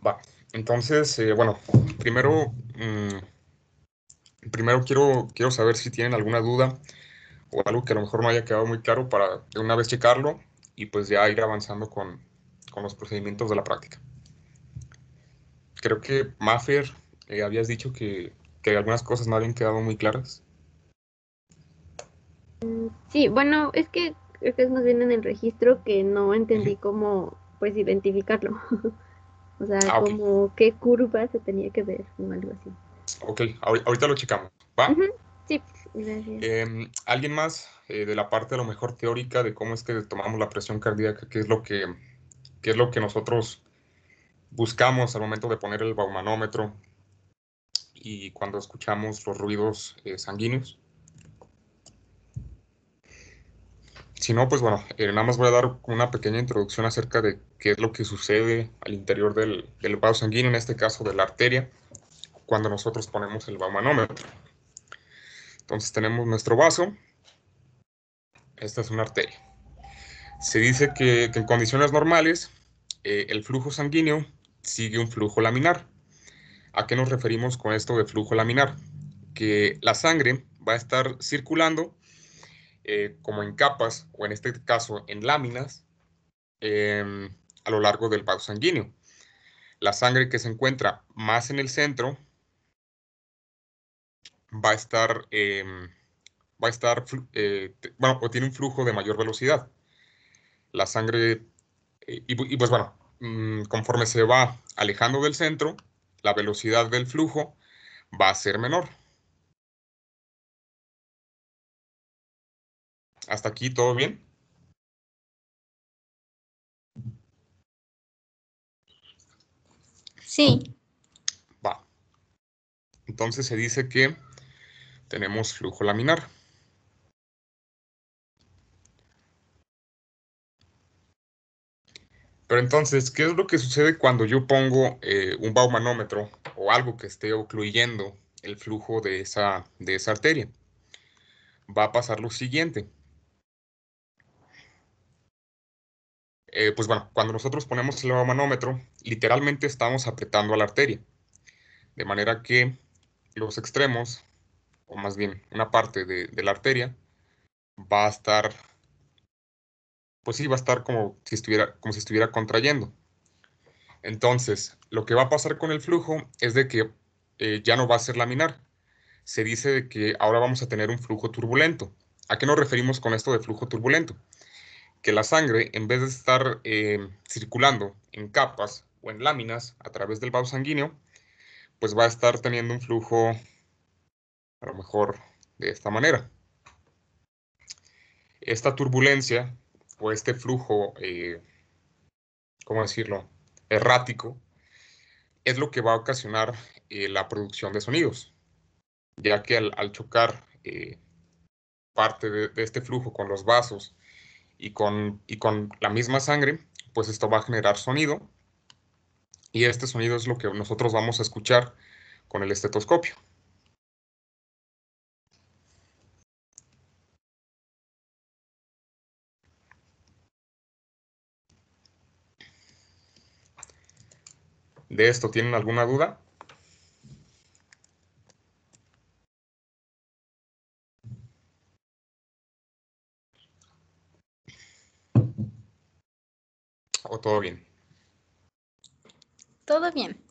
Va. Entonces, bueno, primero, primero quiero saber si tienen alguna duda o algo que a lo mejor no haya quedado muy claro para de una vez checarlo y pues ya ir avanzando con los procedimientos de la práctica. Creo que, Mafer, habías dicho que algunas cosas no habían quedado muy claras. Sí, bueno, es que creo que es más bien en el registro que no entendí Ujú. cómo, pues, identificarlo. O sea, Ah, ok. como qué curva se tenía que ver o algo así. Ok, ahorita lo checamos. ¿Va? Ujú, sí, gracias. ¿Alguien más de la parte a lo mejor teórica de cómo es que tomamos la presión cardíaca? Qué es lo que nosotros buscamos al momento de poner el baumanómetro y cuando escuchamos los ruidos sanguíneos? Si no, pues bueno, nada más voy a dar una pequeña introducción acerca de qué es lo que sucede al interior del vaso sanguíneo, en este caso de la arteria, cuando nosotros ponemos el baumanómetro. Entonces tenemos nuestro vaso, esta es una arteria. Se dice que en condiciones normales el flujo sanguíneo sigue un flujo laminar. ¿A qué nos referimos con esto de flujo laminar? Que la sangre va a estar circulando como en capas, o en este caso en láminas, a lo largo del vaso sanguíneo. La sangre que se encuentra más en el centro va a estar, bueno, o tiene un flujo de mayor velocidad. La sangre, y pues bueno, conforme se va alejando del centro, la velocidad del flujo va a ser menor. ¿Hasta aquí todo bien? Sí. Va. Entonces se dice que tenemos flujo laminar. Pero entonces, ¿qué es lo que sucede cuando yo pongo un baumanómetro o algo que esté ocluyendo el flujo de esa arteria? Va a pasar lo siguiente. Pues bueno, cuando nosotros ponemos el baumanómetro, literalmente estamos apretando a la arteria, de manera que los extremos, o más bien una parte de la arteria, va a estar, pues sí, va a estar como si estuviera contrayendo. Entonces, lo que va a pasar con el flujo es de que ya no va a ser laminar. Se dice de que ahora vamos a tener un flujo turbulento. ¿A qué nos referimos con esto de flujo turbulento? Que la sangre, en vez de estar circulando en capas o en láminas a través del vaso sanguíneo, pues va a estar teniendo un flujo a lo mejor de esta manera. Esta turbulencia o este flujo, ¿cómo decirlo?, errático, es lo que va a ocasionar la producción de sonidos, ya que al chocar parte de este flujo con los vasos y con la misma sangre, pues esto va a generar sonido y este sonido es lo que nosotros vamos a escuchar con el estetoscopio. ¿De esto tienen alguna duda? ¿O todo bien? Todo bien.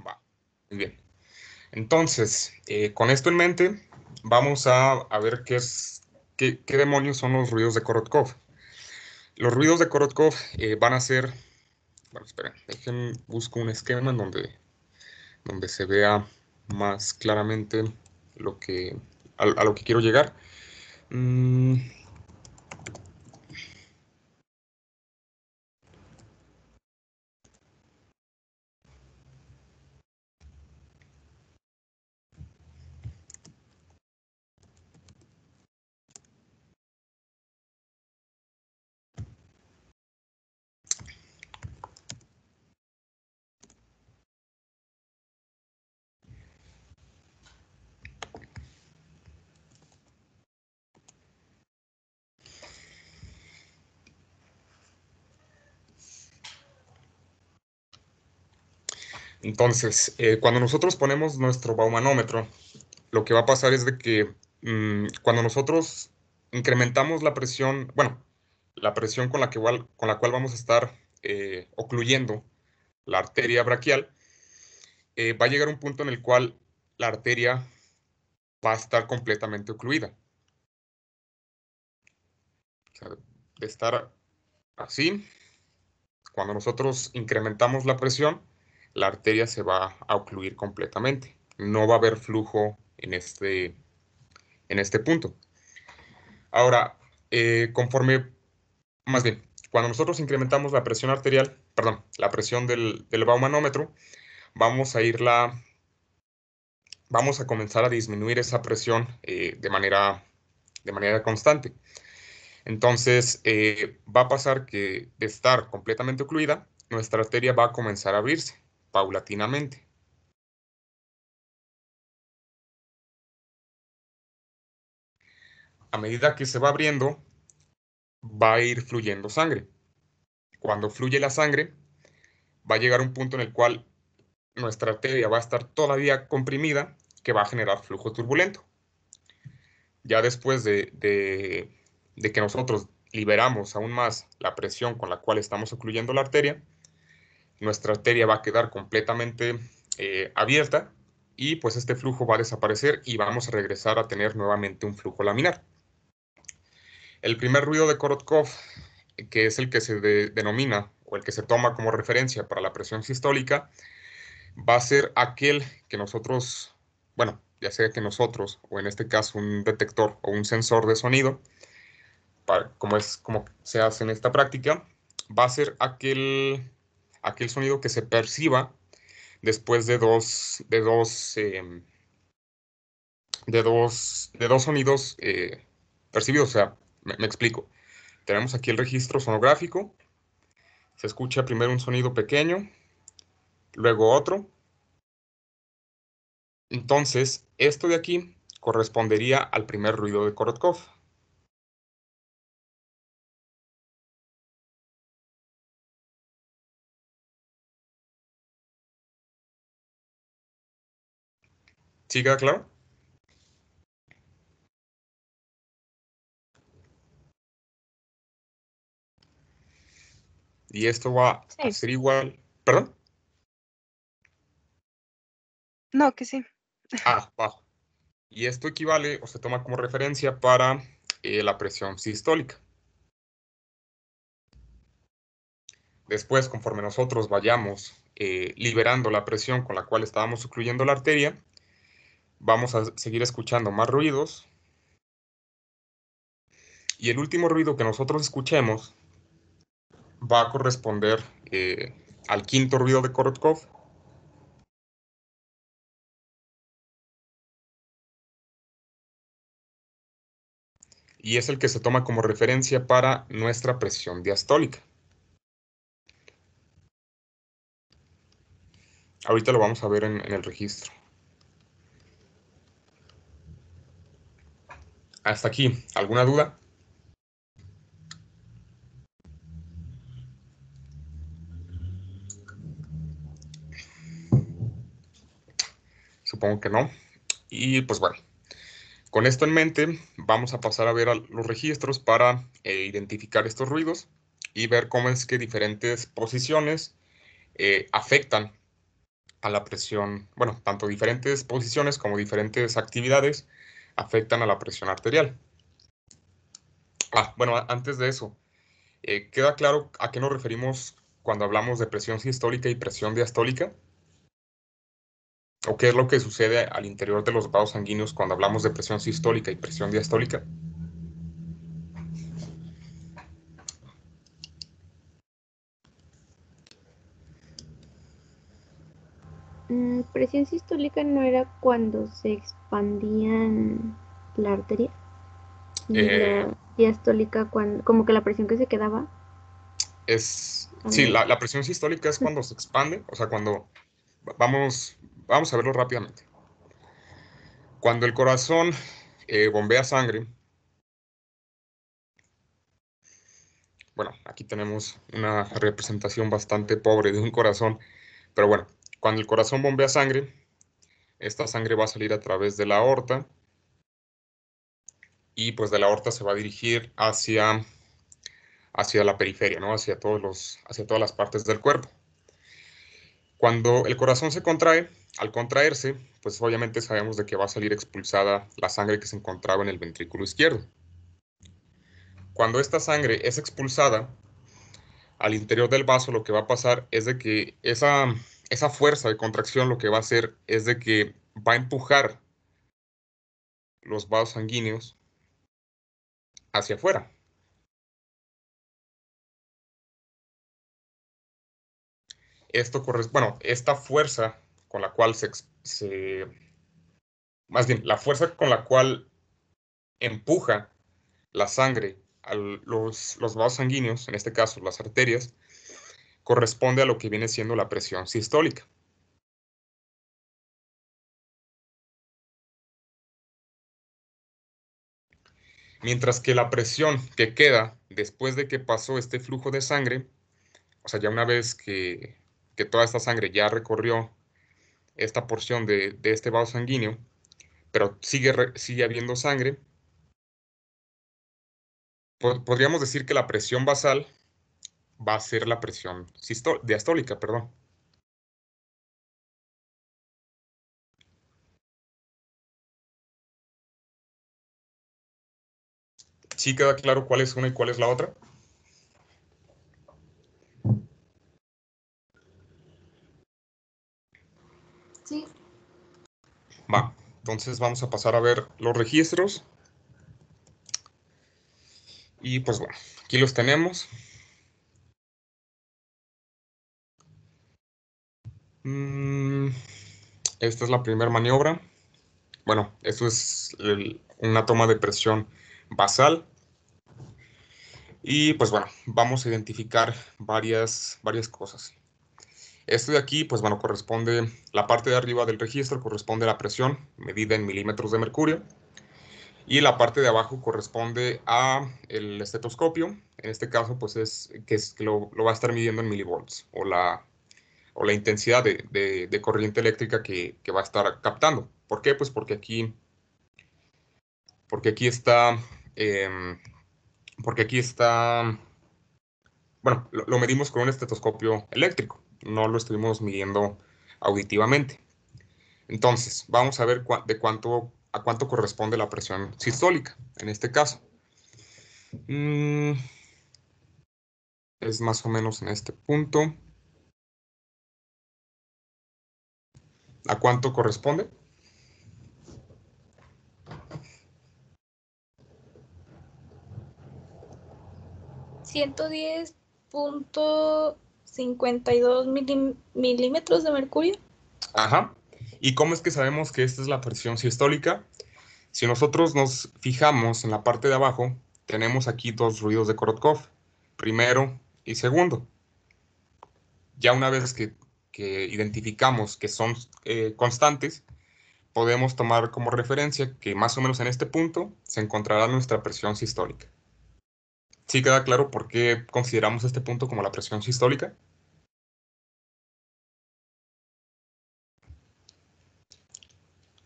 Va, muy bien. Entonces, con esto en mente, vamos a ver qué demonios son los ruidos de Korotkov. Los ruidos de Korotkov van a ser, bueno, esperen, busco un esquema en donde se vea más claramente a lo que quiero llegar. Mm, Entonces, cuando nosotros ponemos nuestro baumanómetro, lo que va a pasar es de que cuando nosotros incrementamos la presión, bueno, la presión con la cual vamos a estar ocluyendo la arteria braquial, va a llegar un punto en el cual la arteria va a estar completamente ocluida. O sea, de estar así, cuando nosotros incrementamos la presión, la arteria se va a ocluir completamente. No va a haber flujo en este punto. Ahora, más bien, cuando nosotros incrementamos la presión arterial, perdón, la presión del baumanómetro, vamos a vamos a comenzar a disminuir esa presión de manera constante. Entonces, va a pasar que de estar completamente ocluida, nuestra arteria va a comenzar a abrirse paulatinamente. A medida que se va abriendo, va a ir fluyendo sangre. Cuando fluye la sangre, va a llegar un punto en el cual nuestra arteria va a estar todavía comprimida, que va a generar flujo turbulento. Ya después de que nosotros liberamos aún más la presión con la cual estamos ocluyendo la arteria, nuestra arteria va a quedar completamente abierta y pues este flujo va a desaparecer y vamos a regresar a tener nuevamente un flujo laminar. El primer ruido de Korotkov, que es el que se denomina o el que se toma como referencia para la presión sistólica, va a ser aquel que nosotros, bueno, ya sea que nosotros, o en este caso un detector o un sensor de sonido, como se hace en esta práctica, va a ser aquel sonido que se perciba después de dos sonidos percibidos. O sea, me explico. Tenemos aquí el registro sonográfico, se escucha primero un sonido pequeño, luego otro. Entonces, esto de aquí correspondería al primer ruido de Korotkov. ¿Sí queda claro? Y esto va a Sí. ser igual. ¿Perdón? No, que sí. Bajo. Y esto equivale o se toma como referencia para la presión sistólica. Después, conforme nosotros vayamos liberando la presión con la cual estábamos ocluyendo la arteria, vamos a seguir escuchando más ruidos. Y el último ruido que nosotros escuchemos va a corresponder al quinto ruido de Korotkov. Y es el que se toma como referencia para nuestra presión diastólica. Ahorita lo vamos a ver en el registro. Hasta aquí, ¿alguna duda? Supongo que no. Y pues bueno, con esto en mente, vamos a pasar a ver los registros para identificar estos ruidos y ver cómo es que diferentes posiciones afectan a la presión, bueno, tanto diferentes posiciones como diferentes actividades afectan a la presión arterial. Bueno, antes de eso, ¿queda claro a qué nos referimos cuando hablamos de presión sistólica y presión diastólica? ¿O qué es lo que sucede al interior de los vasos sanguíneos cuando hablamos de presión sistólica y presión diastólica? Presión sistólica no era cuando se expandían la arteria y Eh, la diastólica cuando, como que la presión que se quedaba, sí, algo así. la presión sistólica es cuando se expande, o sea, vamos, vamos a verlo rápidamente. Cuando el corazón bombea sangre, bueno, aquí tenemos una representación bastante pobre de un corazón, pero bueno, Cuando el corazón bombea sangre, esta sangre va a salir a través de la aorta y pues de la aorta se va a dirigir hacia la periferia, ¿no? Hacia todas las partes del cuerpo. Cuando el corazón se contrae, al contraerse, pues obviamente sabemos de que va a salir expulsada la sangre que se encontraba en el ventrículo izquierdo. Cuando esta sangre es expulsada, al interior del vaso lo que va a pasar es de que esa fuerza de contracción lo que va a hacer es de que va a empujar los vasos sanguíneos hacia afuera. Esta fuerza con la cual más bien, la fuerza con la cual empuja la sangre a los vasos sanguíneos, en este caso las arterias, corresponde a lo que viene siendo la presión sistólica. Mientras que la presión que queda después de que pasó este flujo de sangre, o sea, ya una vez que toda esta sangre ya recorrió esta porción de este vaso sanguíneo, pero sigue habiendo sangre, podríamos decir que la presión basal va a ser la presión diastólica, perdón. ¿Sí queda claro cuál es una y cuál es la otra? Sí. Va, entonces vamos a pasar a ver los registros. Y pues bueno, aquí los tenemos. Esta es la primera maniobra. Bueno, esto es una toma de presión basal. Y pues bueno, vamos a identificar varias cosas. Esto de aquí, pues bueno, corresponde, la parte de arriba del registro corresponde a la presión medida en milímetros de mercurio. Y la parte de abajo corresponde a el estetoscopio. En este caso, pues es que lo va a estar midiendo en milivolts o la intensidad de corriente eléctrica que va a estar captando. ¿Por qué? Pues porque aquí está, bueno, lo medimos con un estetoscopio eléctrico, no lo estuvimos midiendo auditivamente. Entonces, vamos a ver a cuánto corresponde la presión sistólica, en este caso. Es más o menos en este punto. ¿A cuánto corresponde? $110.52 milímetros de mercurio. Ajá. ¿Y cómo es que sabemos que esta es la presión sistólica? Si nosotros nos fijamos en la parte de abajo, tenemos aquí dos ruidos de Korotkov, primero y segundo. Ya una vez que identificamos que son constantes, podemos tomar como referencia que más o menos en este punto se encontrará nuestra presión sistólica. ¿Sí queda claro por qué consideramos este punto como la presión sistólica?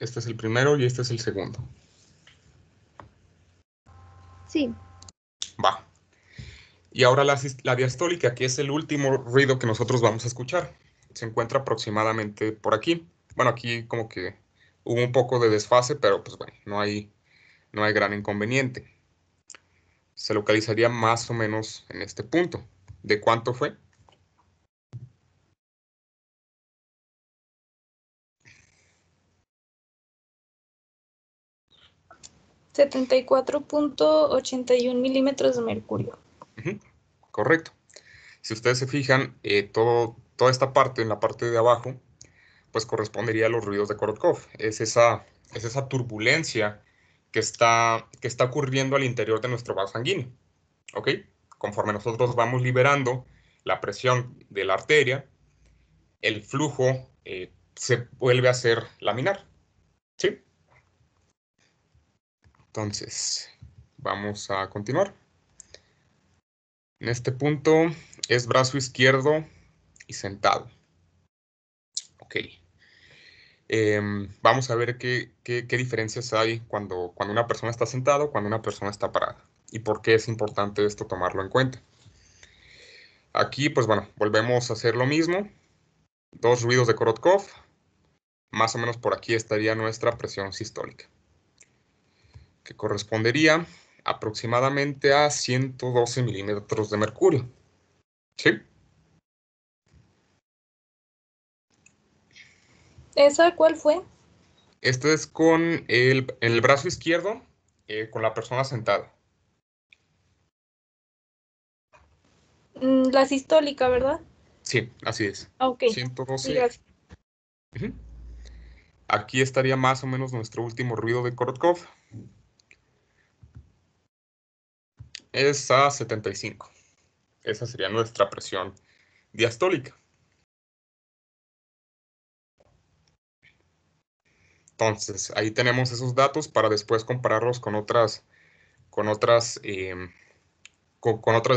Este es el primero y este es el segundo. Sí. Va. Y ahora la diastólica, que es el último ruido que nosotros vamos a escuchar. Se encuentra aproximadamente por aquí. Bueno, aquí como que hubo un poco de desfase, pero pues bueno, no hay gran inconveniente. Se localizaría más o menos en este punto. ¿De cuánto fue? $74.81 milímetros de mercurio. Correcto. Si ustedes se fijan, toda esta parte, en la parte de abajo, pues correspondería a los ruidos de Korotkov. Es esa turbulencia que está ocurriendo al interior de nuestro vaso sanguíneo. ¿Ok? Conforme nosotros vamos liberando la presión de la arteria, el flujo se vuelve a hacer laminar. ¿Sí? Entonces, vamos a continuar. En este punto es brazo izquierdo y sentado. Ok. Vamos a ver qué diferencias hay cuando una persona está sentada o cuando una persona está parada. Y por qué es importante esto tomarlo en cuenta. Aquí, pues bueno, volvemos a hacer lo mismo. 2 ruidos de Korotkov. Más o menos por aquí estaría nuestra presión sistólica, que correspondería aproximadamente a 112 milímetros de mercurio. ¿Sí? ¿Esa cuál fue? Este es con en el brazo izquierdo, con la persona sentada. La sistólica, ¿verdad? Sí, así es. Ok, sí, 112. gracias. Ujú. Aquí estaría más o menos nuestro último ruido de Korotkov. Es a 75. Esa sería nuestra presión diastólica. Entonces, ahí tenemos esos datos para después compararlos con otras, con otras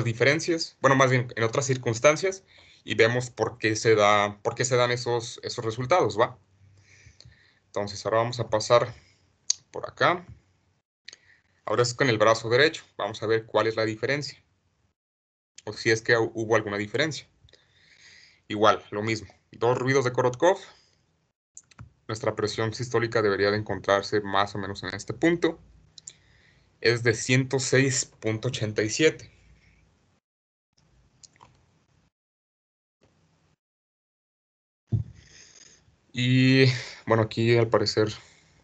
diferencias, bueno, más bien en otras circunstancias, y vemos por qué se dan esos resultados, ¿va? Entonces, ahora vamos a pasar por acá. Ahora es con el brazo derecho. Vamos a ver cuál es la diferencia, o si es que hubo alguna diferencia. Igual, lo mismo. 2 ruidos de Korotkov. Nuestra presión sistólica debería de encontrarse más o menos en este punto. Es de 106.87. Y bueno, aquí al parecer,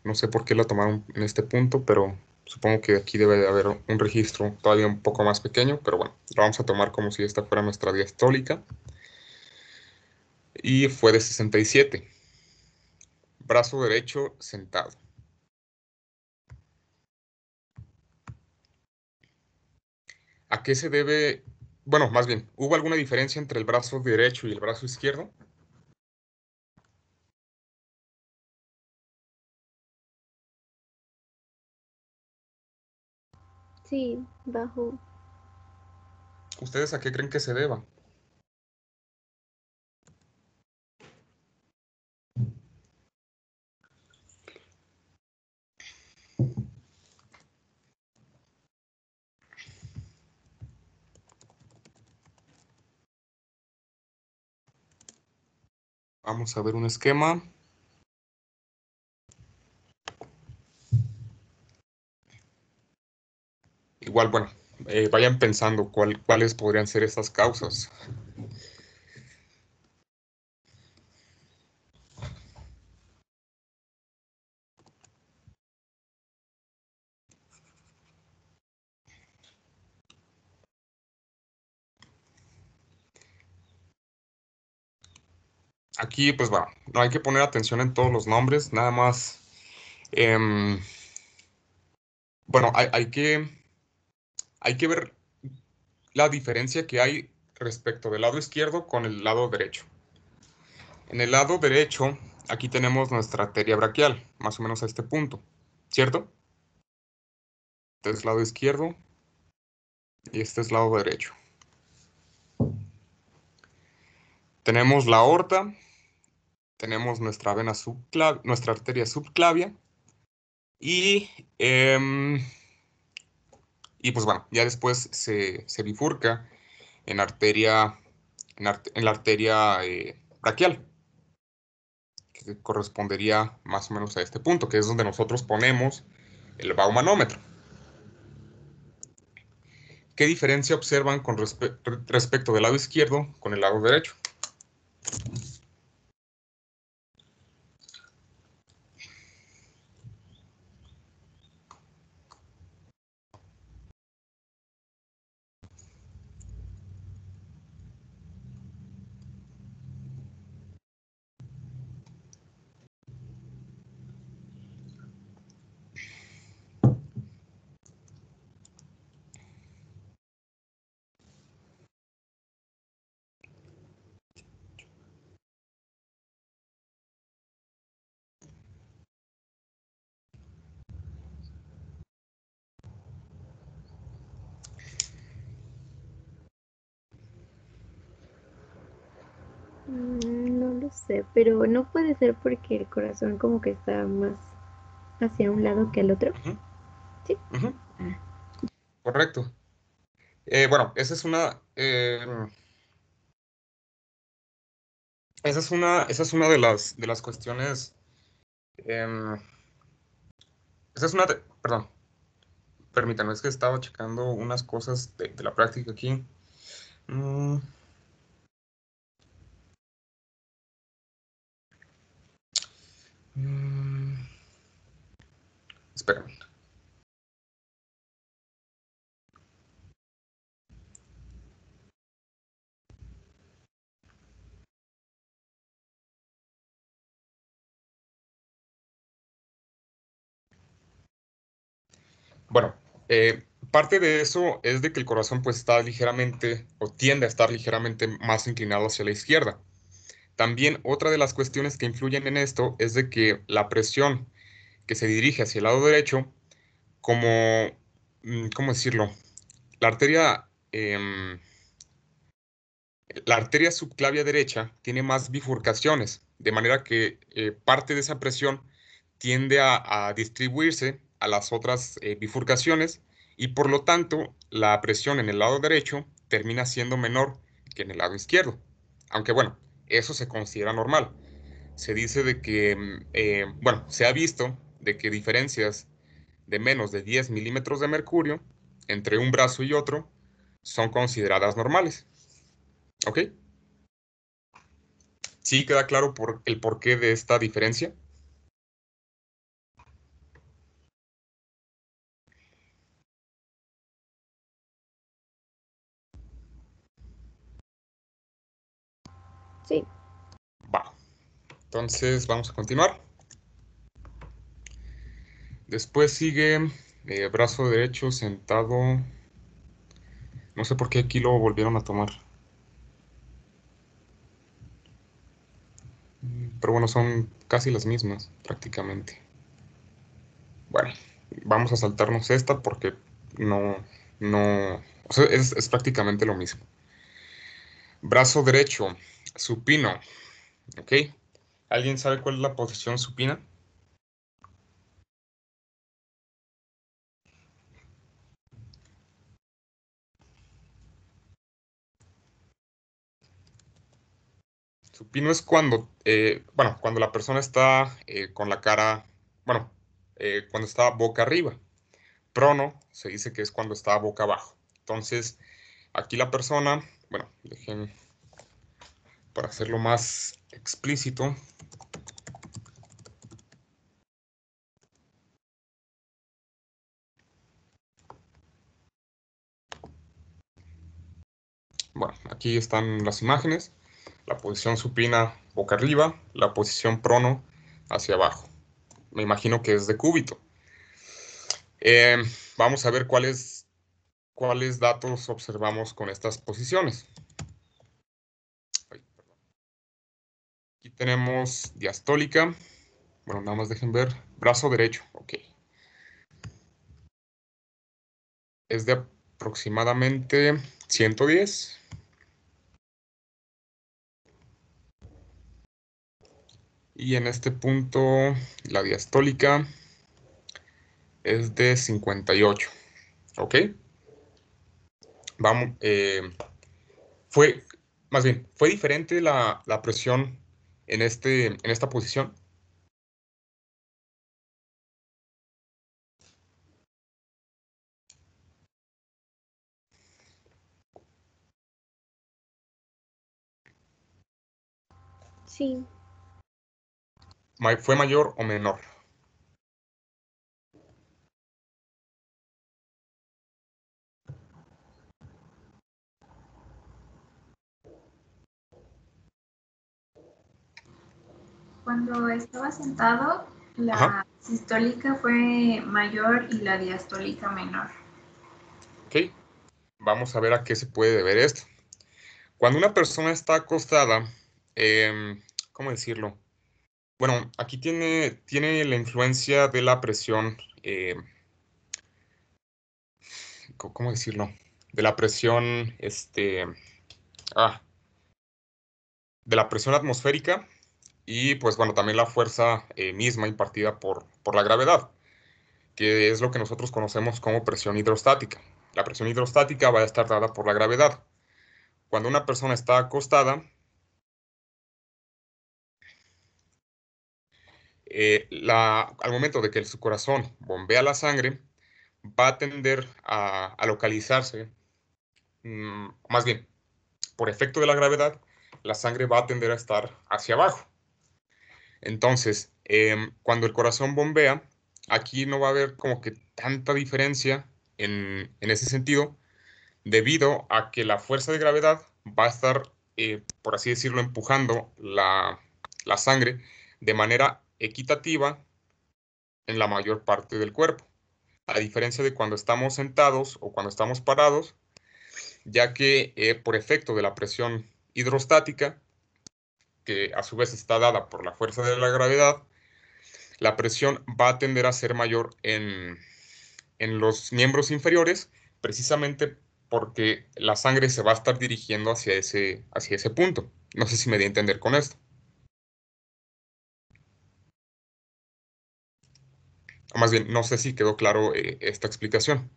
no sé por qué la tomaron en este punto, pero supongo que aquí debe de haber un registro todavía un poco más pequeño, pero bueno, lo vamos a tomar como si esta fuera nuestra diastólica. Y fue de 67. Brazo derecho sentado. ¿A qué se debe? Bueno, más bien, ¿hubo alguna diferencia entre el brazo derecho y el brazo izquierdo? Sí, bajo. ¿Ustedes a qué creen que se deba? Vamos a ver un esquema. Igual, bueno, vayan pensando cuáles podrían ser estas causas. Aquí, pues bueno, no hay que poner atención en todos los nombres, nada más. Bueno, hay que ver la diferencia que hay respecto del lado izquierdo con el lado derecho. En el lado derecho, aquí tenemos nuestra arteria braquial, más o menos a este punto, ¿cierto? Este es lado izquierdo y este es lado derecho. Tenemos la aorta, tenemos nuestra vena subclavia, nuestra arteria subclavia y, y pues bueno, ya después se bifurca en arteria, en la arteria braquial, que correspondería más o menos a este punto, que es donde nosotros ponemos el baumanómetro. ¿Qué diferencia observan con respecto del lado izquierdo con el lado derecho? No lo lo sé, pero no puede ser porque el corazón como que está más hacia un lado que al otro. Ujú, Sí. ujú, Ah, correcto. Bueno, esa es una de las cuestiones. em, esa es una perdón, permítanme, es que estaba checando unas cosas de la práctica aquí. Mm, mm, espérame. Bueno, parte de eso es de que el corazón pues está ligeramente o tiende a estar ligeramente más inclinado hacia la izquierda. También otra de las cuestiones que influyen en esto es de que la presión que se dirige hacia el lado derecho, como, ¿cómo decirlo? La arteria, la arteria subclavia derecha tiene más bifurcaciones, de manera que parte de esa presión tiende a distribuirse a las otras bifurcaciones y por lo tanto la presión en el lado derecho termina siendo menor que en el lado izquierdo. Aunque bueno, eso se considera normal. Se dice de que, bueno, se ha visto de que diferencias de menos de 10 milímetros de mercurio entre un brazo y otro son consideradas normales. ¿Ok? ¿Sí queda claro el porqué de esta diferencia? sí. Va. Entonces vamos a continuar. Después sigue brazo derecho sentado. No sé por qué aquí lo volvieron a tomar. Pero bueno, son casi las mismas prácticamente. Bueno, vamos a saltarnos esta porque no, no, o sea, es prácticamente lo mismo. Brazo derecho, supino, ¿ok? ¿Alguien sabe cuál es la posición supina? Supino es cuando, bueno, cuando la persona está con la cara, bueno, cuando está boca arriba. Prono se dice que es cuando está boca abajo. Entonces, aquí la persona, bueno, dejen para hacerlo más explícito. Bueno, aquí están las imágenes. La posición supina boca arriba, la posición prono hacia abajo. Me imagino que es de cúbito. Eh, Vamos a ver cuáles datos observamos con estas posiciones. Aquí tenemos diastólica. Bueno, nada más dejen ver. Brazo derecho, ok. Es de aproximadamente 110. Y en este punto, la diastólica es de 58. ¿Ok? Vamos, fue, más bien, fue diferente la presión en esta posición. Sí, ¿Fue mayor o menor? Cuando estaba sentado, Ajá, la sistólica fue mayor y la diastólica menor. ok. Vamos a ver a qué se puede deber esto. Cuando una persona está acostada, ¿cómo decirlo? Bueno, aquí tiene la influencia de la presión, ¿cómo decirlo? De la presión, ah, de la presión atmosférica y pues bueno, también la fuerza misma impartida por la gravedad, que es lo que nosotros conocemos como presión hidrostática. La presión hidrostática va a estar dada por la gravedad. Cuando una persona está acostada, al momento de que su corazón bombea la sangre, va a tender a localizarse, más bien, por efecto de la gravedad, la sangre va a tender a estar hacia abajo. Entonces, cuando el corazón bombea, aquí no va a haber como que tanta diferencia en ese sentido, debido a que la fuerza de gravedad va a estar, por así decirlo, empujando la sangre de manera equitativa en la mayor parte del cuerpo, a diferencia de cuando estamos sentados o cuando estamos parados, ya que por efecto de la presión hidrostática, que a su vez está dada por la fuerza de la gravedad, la presión va a tender a ser mayor en los miembros inferiores, precisamente porque la sangre se va a estar dirigiendo hacia ese punto. No sé si me di a entender con esto. O más bien, no sé si quedó claro esta explicación.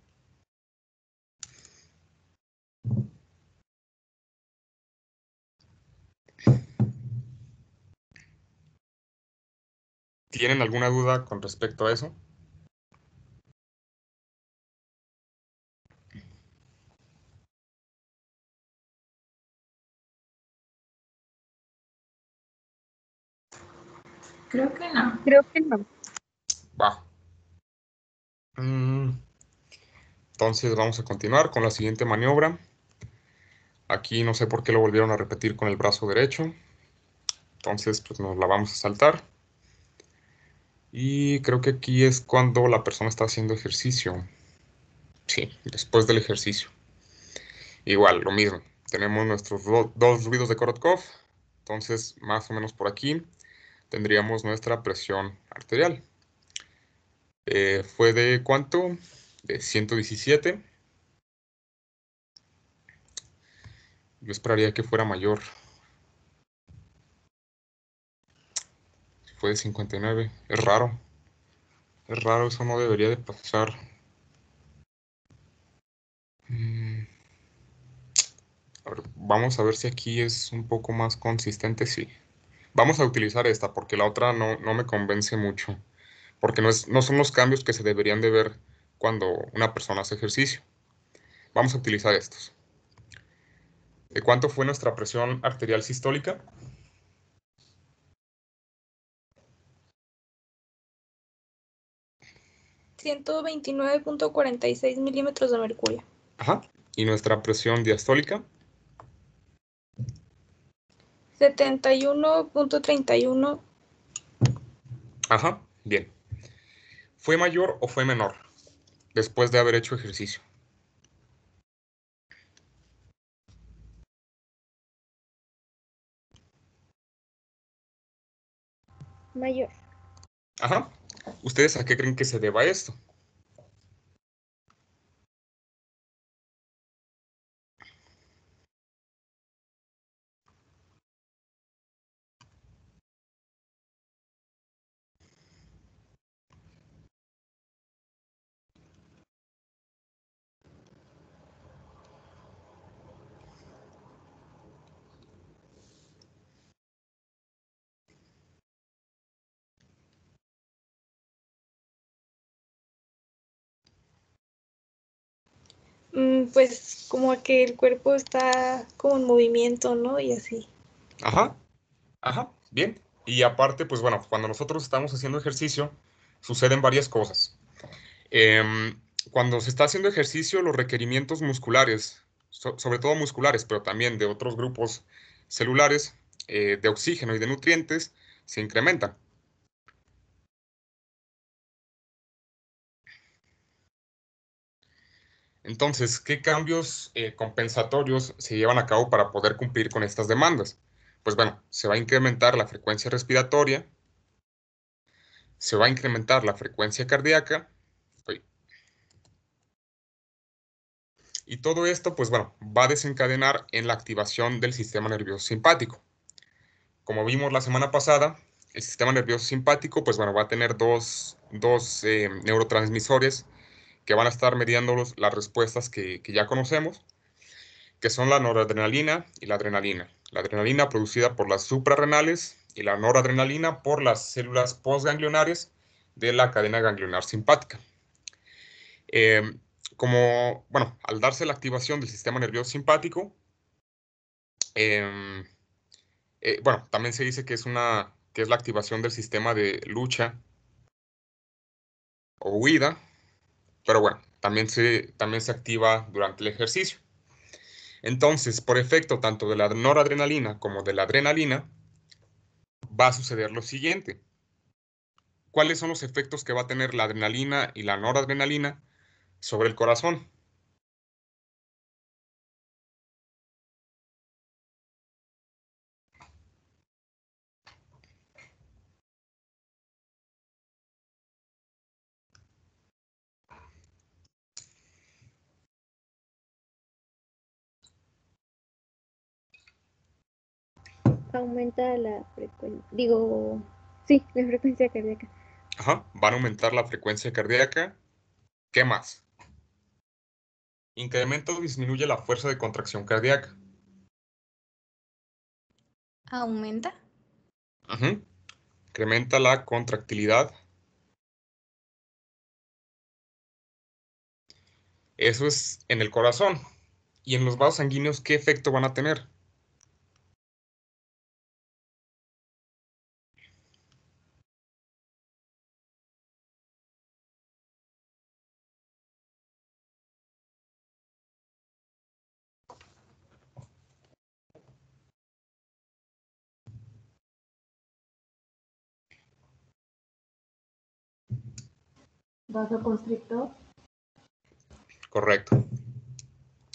¿Tienen alguna duda con respecto a eso? Creo que no. Creo que no. Va. Entonces vamos a continuar con la siguiente maniobra. Aquí no sé por qué lo volvieron a repetir con el brazo derecho. Entonces pues nos la vamos a saltar. Y creo que aquí es cuando la persona está haciendo ejercicio. Sí, después del ejercicio. Igual, lo mismo. Tenemos nuestros dos ruidos de Korotkov. Entonces, más o menos por aquí tendríamos nuestra presión arterial. ¿Fue de cuánto? De 117. Yo esperaría que fuera mayor. Fue de 59. Es raro. Es raro, eso no debería de pasar. A ver, vamos a ver si aquí es un poco más consistente. Sí. Vamos a utilizar esta porque la otra no me convence mucho. Porque no son los cambios que se deberían de ver cuando una persona hace ejercicio. Vamos a utilizar estos. ¿De cuánto fue nuestra presión arterial sistólica? 129.46 milímetros de mercurio. Ajá. ¿Y nuestra presión diastólica? 71.31. Ajá. Bien. ¿Fue mayor o fue menor después de haber hecho ejercicio? Mayor. Ajá. ¿Ustedes a qué creen que se deba esto? Pues como que el cuerpo está como en movimiento, ¿no? Y así. Ajá. Ajá. Bien. Y aparte, pues bueno, cuando nosotros estamos haciendo ejercicio, suceden varias cosas. Cuando se está haciendo ejercicio, los requerimientos musculares, sobre todo musculares, pero también de otros grupos celulares, de oxígeno y de nutrientes, se incrementan. Entonces, ¿qué cambios compensatorios se llevan a cabo para poder cumplir con estas demandas? Pues bueno, se va a incrementar la frecuencia respiratoria, se va a incrementar la frecuencia cardíaca, uy, y todo esto, pues bueno, va a desencadenar en la activación del sistema nervioso simpático. como vimos la semana pasada, el sistema nervioso simpático, pues bueno, va a tener dos neurotransmisores que van a estar mediando las respuestas que ya conocemos, que son la noradrenalina y la adrenalina. La adrenalina producida por las suprarrenales y la noradrenalina por las células postganglionares de la cadena ganglionar simpática. Bueno, al darse la activación del sistema nervioso simpático, bueno, también se dice que es la activación del sistema de lucha o huida, pero bueno, también se activa durante el ejercicio. Entonces, por efecto tanto de la noradrenalina como de la adrenalina, va a suceder lo siguiente. ¿Cuáles son los efectos que va a tener la adrenalina y la noradrenalina sobre el corazón? Aumenta la frecuencia, digo, sí, la frecuencia cardíaca. Ajá, van a aumentar la frecuencia cardíaca. ¿Qué más? Incrementa o disminuye la fuerza de contracción cardíaca. ¿Aumenta? Ujú. Incrementa la contractilidad. Eso es en el corazón. ¿Y en los vasos sanguíneos qué efecto van a tener? Vasoconstrictor. Correcto.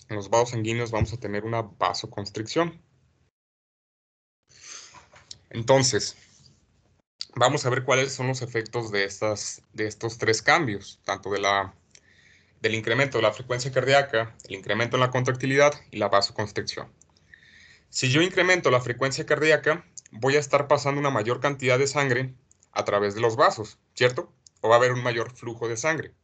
En los vasos sanguíneos vamos a tener una vasoconstricción. Entonces, vamos a ver cuáles son los efectos de estos tres cambios, tanto del incremento de la frecuencia cardíaca, el incremento en la contractilidad y la vasoconstricción. Si yo incremento la frecuencia cardíaca, voy a estar pasando una mayor cantidad de sangre a través de los vasos, ¿cierto? O va a haber un mayor flujo de sangre.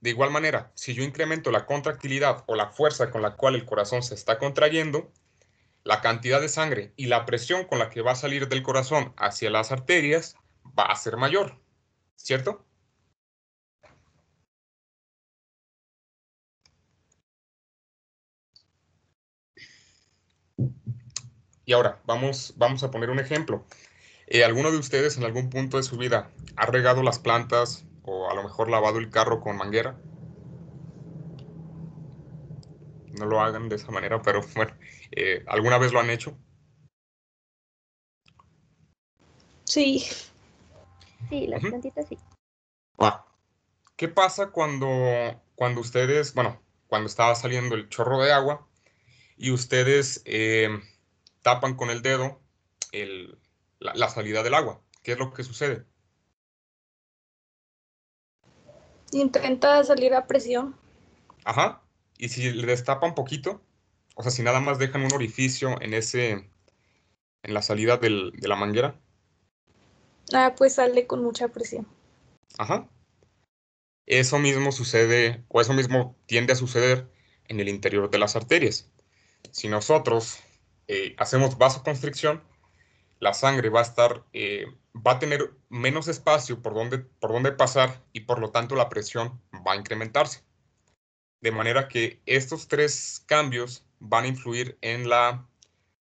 De igual manera, si yo incremento la contractilidad o la fuerza con la cual el corazón se está contrayendo, la cantidad de sangre y la presión con la que va a salir del corazón hacia las arterias va a ser mayor, ¿cierto? Y ahora, vamos a poner un ejemplo. ¿Alguno de ustedes en algún punto de su vida ha regado las plantas o a lo mejor lavado el carro con manguera? No lo hagan de esa manera, pero bueno, ¿alguna vez lo han hecho? Sí. Sí, las Ujú. plantitas sí. ¿Qué pasa cuando ustedes, bueno, cuando estaba saliendo el chorro de agua y ustedes tapan con el dedo la salida del agua? ¿Qué es lo que sucede? Intenta salir a presión. Ajá. Y si le destapan poquito, o sea, si nada más dejan un orificio en la salida de la manguera, Pues sale con mucha presión. ajá. Eso mismo sucede, o eso mismo tiende a suceder en el interior de las arterias. Si nosotros hacemos vasoconstricción, la sangre va a tener menos espacio por donde pasar y por lo tanto la presión va a incrementarse. De manera que estos tres cambios van a influir en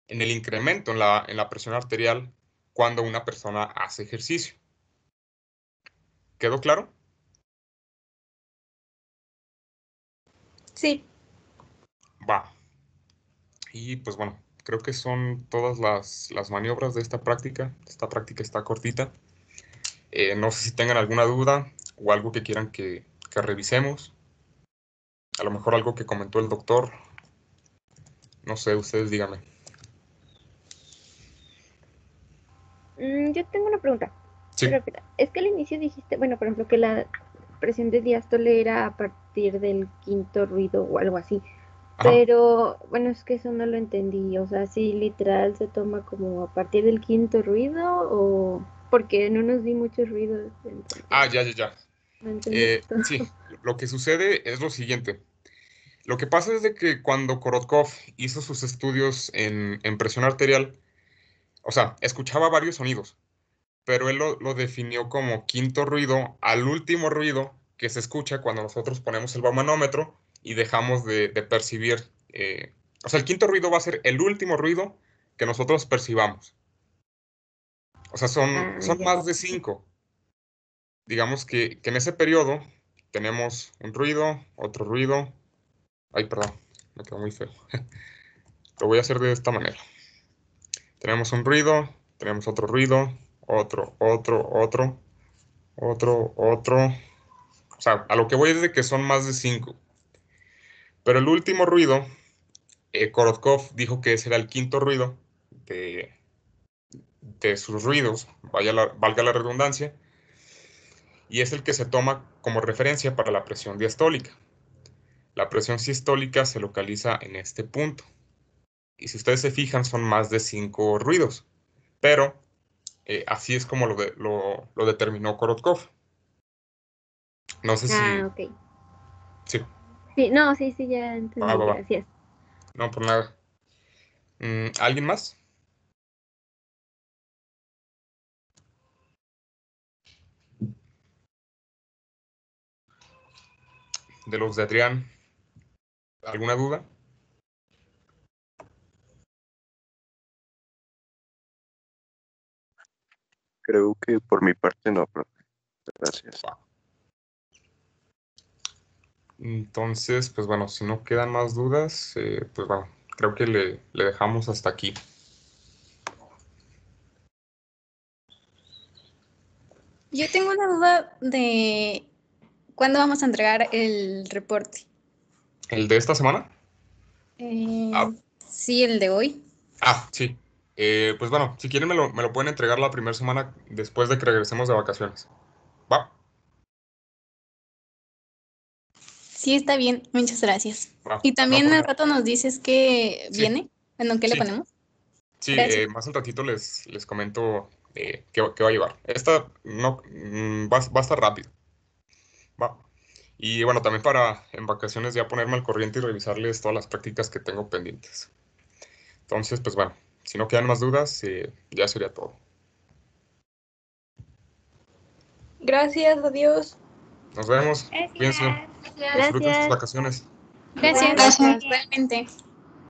el incremento en la presión arterial cuando una persona hace ejercicio. ¿Quedó claro? Sí. Va. Y pues bueno, creo que son todas las maniobras de esta práctica. Esta práctica está cortita. No sé si tengan alguna duda o algo que quieran que revisemos. A lo mejor algo que comentó el doctor. No sé, ustedes díganme. Yo tengo una pregunta. Sí. Rápida. Es que al inicio dijiste, bueno, por ejemplo, que la presión de diástole era a partir del quinto ruido o algo así. Ajá. Pero, bueno, es que eso no lo entendí. O sea, si literal se toma como a partir del quinto ruido o... Porque no nos di muchos ruidos, entonces Ah, ya. no entendí todo. Sí, lo que sucede es lo siguiente. Lo que pasa es de que cuando Korotkov hizo sus estudios en presión arterial, o sea, escuchaba varios sonidos, pero él lo definió como quinto ruido al último ruido que se escucha cuando nosotros ponemos el baumanómetro y dejamos de percibir. O sea, el quinto ruido va a ser el último ruido que nosotros percibamos. O sea, son, Ah, son ya. más de 5. Digamos que en ese periodo tenemos un ruido, otro ruido. Ay, perdón, me quedó muy feo. Lo voy a hacer de esta manera. Tenemos un ruido, tenemos otro ruido, otro. O sea, a lo que voy es de que son más de 5. Pero el último ruido, Korotkov dijo que ese era el quinto ruido de, de sus ruidos, valga la redundancia, y es el que se toma como referencia para la presión diastólica. La presión sistólica se localiza en este punto. Y si ustedes se fijan, son más de 5 ruidos. Pero así es como lo determinó Korotkov. No sé si... Ah, ok. Sí, Sí, no, sí, ya entendí, va. gracias. No, por nada. ¿Alguien más? De los de Adrián, ¿alguna duda? Creo que por mi parte no, profe. Gracias. Va. Entonces, pues bueno, si no quedan más dudas, pues bueno, creo que le dejamos hasta aquí. Yo tengo una duda de cuándo vamos a entregar el reporte. ¿El de esta semana? Ah. Sí, el de hoy. Sí. Pues bueno, si quieren me lo pueden entregar la primera semana después de que regresemos de vacaciones. Va, Sí, está bien. Muchas gracias. va. Y No, también por al nada. rato nos dices que Sí, viene. Bueno, ¿qué le sí, ponemos? sí. Gracias. Más al ratito les comento qué va a llevar. Esta no va a estar rápido. Va. Y bueno, también para en vacaciones ya ponerme al corriente y revisarles todas las prácticas que tengo pendientes. Entonces, pues bueno, si no quedan más dudas, ya sería todo. Gracias, adiós. Nos vemos. Cuídense. Disfruten sus Gracias. vacaciones. Gracias. Gracias. Realmente.